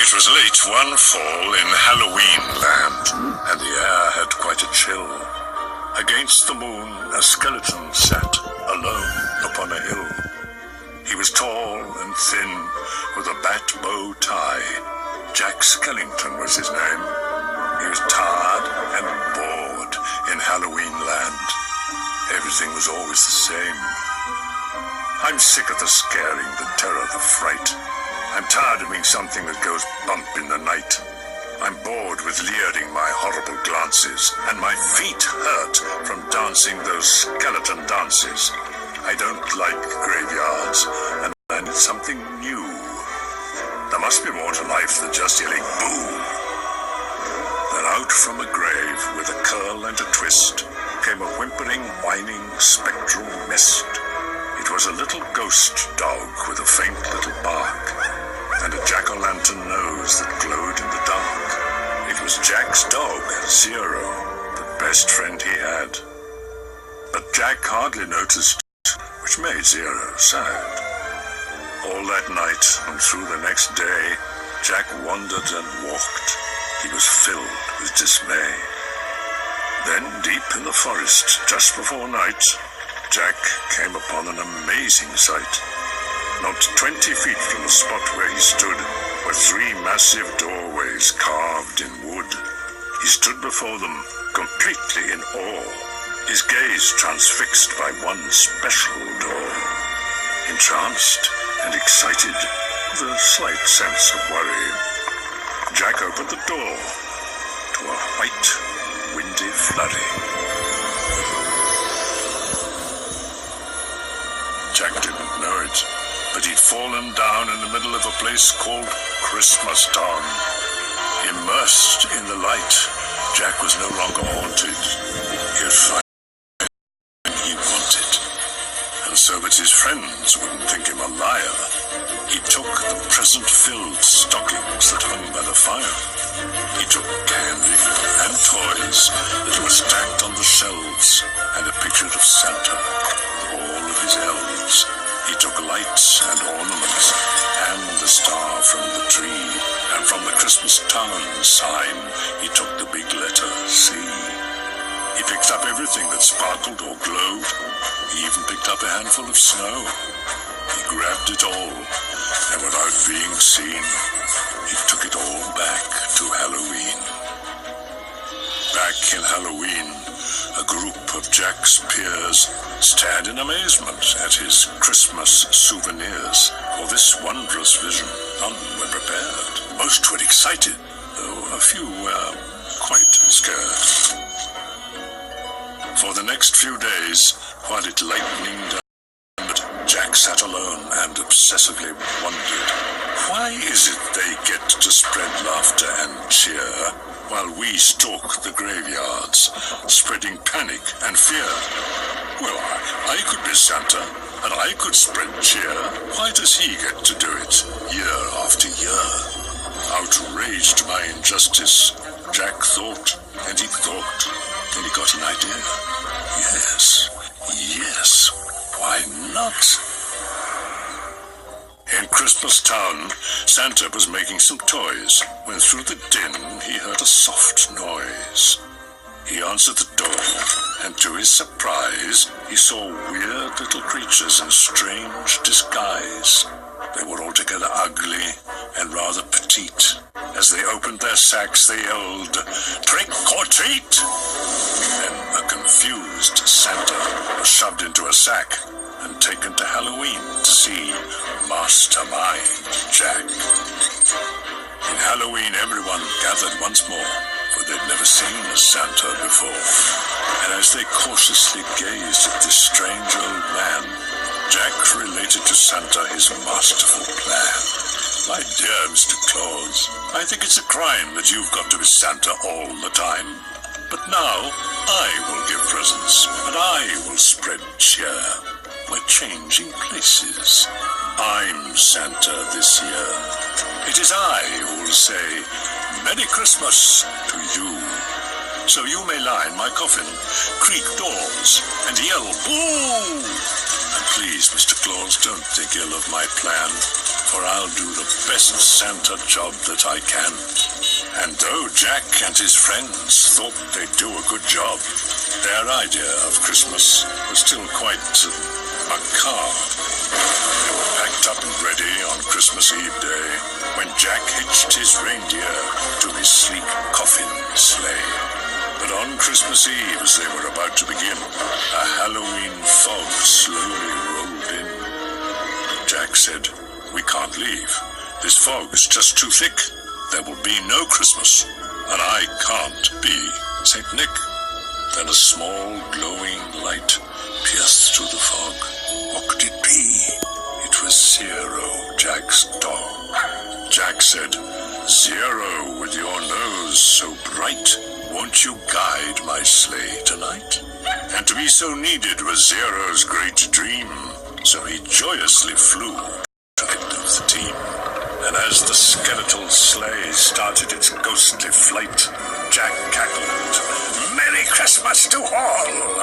It was late one fall in Halloween land, and the air had quite a chill. Against the moon, a skeleton sat alone upon a hill. He was tall and thin, with a bat bow tie. Jack Skellington was his name. He was tired and bored in Halloween land. Everything was always the same. I'm sick of the scaring, the terror, the fright. I'm tired of being something that goes bump in the night. I'm bored with leering my horrible glances, and my feet hurt from dancing those skeleton dances. I don't like graveyards, and I need something new. There must be more to life than just yelling boo. Then out from a grave with a curl and a twist came a whimpering, whining, spectral mist. It was a little ghost dog with a faint little bark, and a jack-o'-lantern nose that glowed in the dark. It was Jack's dog, Zero, the best friend he had. But Jack hardly noticed, which made Zero sad. All that night and through the next day, Jack wandered and walked. He was filled with dismay. Then, deep in the forest, just before night, Jack came upon an amazing sight. Not 20 feet from the spot where he stood were 3 massive doorways carved in wood. He stood before them, completely in awe, his gaze transfixed by one special door. Entranced and excited, with a slight sense of worry, Jack opened the door to a white, windy flurry. Jack didn't know it, but he'd fallen down in the middle of a place called Christmas Town. Immersed in the light, Jack was no longer haunted. He had found what he wanted. And so that his friends wouldn't think him a liar, he took the present-filled stockings that hung by the fire. He took candy and toys that were stacked on the shelves, and a picture of Santa with all of his elves. He took lights and ornaments, and the star from the tree, and from the Christmas Town sign, he took the big letter C. He picked up everything that sparkled or glowed. He even picked up a handful of snow. He grabbed it all, and without being seen, he took it all back to Halloween. Back in Halloween, a group of Jack's peers stared in amazement at his Christmas souvenirs. For this wondrous vision, none were prepared. Most were excited, though a few were quite scared. For the next few days, while it lightened, Jack sat alone and obsessively wondered, why is it they get to spread laughter and cheer while we stalk the graveyards, spreading panic and fear? Well, I could be Santa, and I could spread cheer. Why does he get to do it year after year? Outraged by injustice, Jack thought, and he thought, then he got an idea. Yes, why not? In Christmas Town, Santa was making some toys when through the din he heard a soft noise. He answered the door, and to his surprise, he saw weird little creatures in strange disguise. They were altogether ugly and rather petite. As they opened their sacks, they yelled, "Trick or treat!" Then a confused Santa was shoved into a sack and taken to Halloween to see Mastermind Jack. In Halloween, everyone gathered once more, for they'd never seen a Santa before. And as they cautiously gazed at this strange old man, Jack related to Santa his masterful plan. "My dear Mr. Claus, I think it's a crime that you've got to be Santa all the time. But now I will give presents, and I will spread cheer. We're changing places. I'm Santa this year. It is I who will say, 'Merry Christmas' to you. So you may line my coffin, creak doors, and yell, 'Boo!' And please, Mr. Claus, don't think ill of my plan. for I'll do the best Santa job that I can. And though Jack and his friends thought they'd do a good job, their idea of Christmas was still quite macabre. They were packed up and ready on Christmas Eve day when Jack hitched his reindeer to his sleek coffin sleigh. But on Christmas Eve, as they were about to begin, a Halloween fog slowly rolled in. Jack said, "We can't leave. This fog's just too thick. There will be no Christmas, and I can't be Saint Nick." Then a small glowing light pierced through the fog. What could it be? It was Zero, Jack's dog. Jack said, "Zero, with your nose so bright, won't you guide my sleigh tonight?" And to be so needed was Zero's great dream, so he joyously flew to the head of the team. And as the skeletal sleigh started its ghostly flight, Jack cackled, "Merry Christmas to all,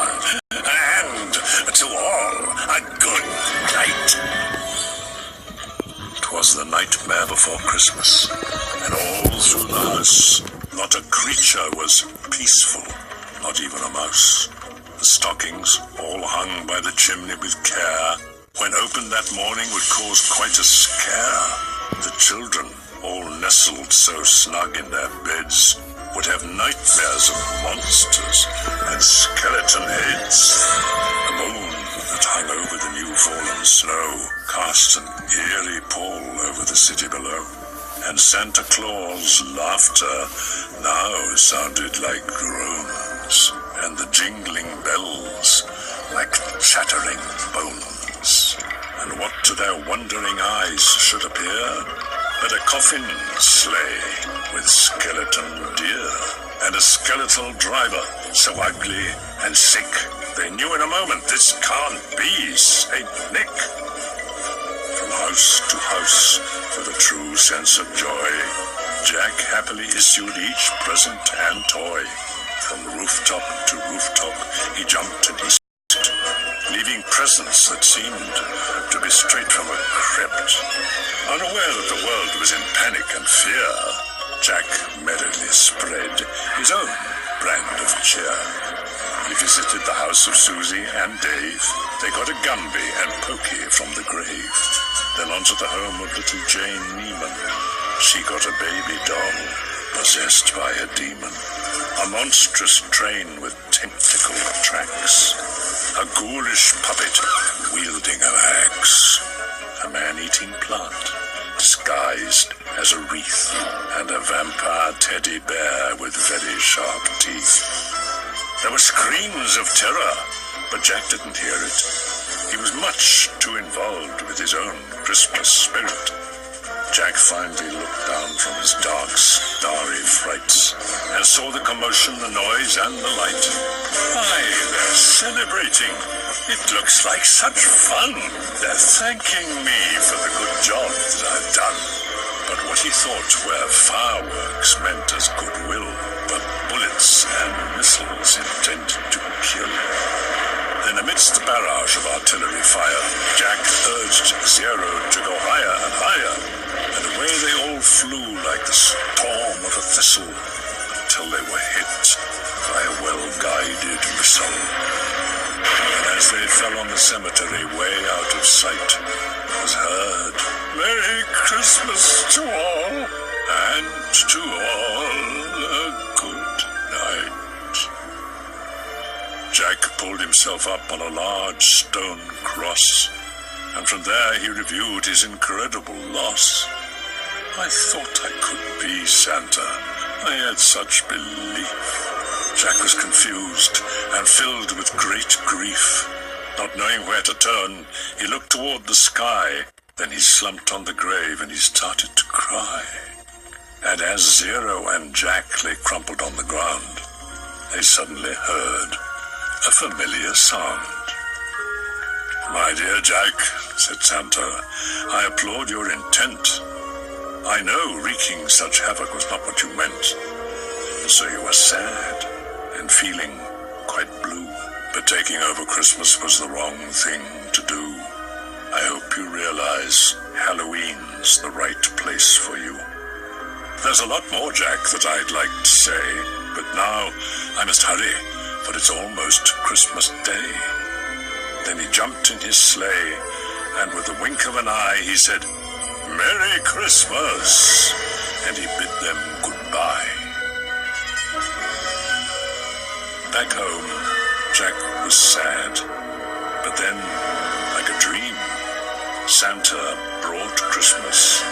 and to all a good night." 'Twas the nightmare before Christmas, and all through the house not a creature was peaceful, not even a mouse. The stockings, all hung by the chimney with care, when opened that morning would cause quite a scare. The children, all nestled so snug in their beds, would have nightmares of monsters and skeleton heads. The moon that hung over the new-fallen snow cast an eerie pall over the city below, and Santa Claus' laughter now sounded like groans, and the jingling bells like chattering bones. And what to their wondering eyes should appear but a coffin sleigh with skeleton deer, and a skeletal driver so ugly and sick they knew in a moment this can't be Saint Nick. From house to house, with a true sense of joy, Jack happily issued each present and toy. From rooftop to rooftop he jumped and hissed, leaving presents that seemed to be straight from a crypt. Unaware that the world was in panic and fear, Jack merrily spread his own brand of cheer. He visited the house of Susie and Dave. They got a Gumby and Pokey from the grave. Then onto the home of little Jane Neiman. She got a baby doll possessed by a demon, a monstrous train with tentacle tracks, a ghoulish puppet wielding an axe, a man-eating plant disguised as a wreath, and a vampire teddy bear with very sharp teeth. There were screams of terror, but Jack didn't hear it. He was much too involved with his own Christmas spirit. Jack finally looked down from his dark, starry frights and saw the commotion, the noise, and the light. Aye, they're celebrating. It looks like such fun. They're thanking me for the good job that I've done. But what he thought were fireworks meant as goodwill, but bullets and missiles intended to kill. Then amidst the barrage of artillery fire, Jack urged Zero to go higher and higher, and away they all flew like the storm of a thistle, until they were hit by a well-guided missile. And as they fell on the cemetery way out of sight, was heard, "Merry Christmas to all, and to all a good night." Jack pulled himself up on a large stone cross, and from there he reviewed his incredible loss. I thought I could be Santa. I had such belief. Jack was confused and filled with great grief. Not knowing where to turn, he looked toward the sky. Then he slumped on the grave and he started to cry. And as Zero and Jack lay crumpled on the ground, they suddenly heard a familiar sound. "My dear Jack," said Santa, "I applaud your intent. I know wreaking such havoc was not what you meant. And so you were sad and feeling quite blue. But taking over Christmas was the wrong thing to do. I hope you realize Halloween's the right place for you. There's a lot more, Jack, that I'd like to say, but now I must hurry, for it's almost Christmas Day. Then he jumped in his sleigh, and with a wink of an eye he said, Merry Christmas, and he bid them goodbye. Back home, Jack was sad, but then, like a dream, Santa brought Christmas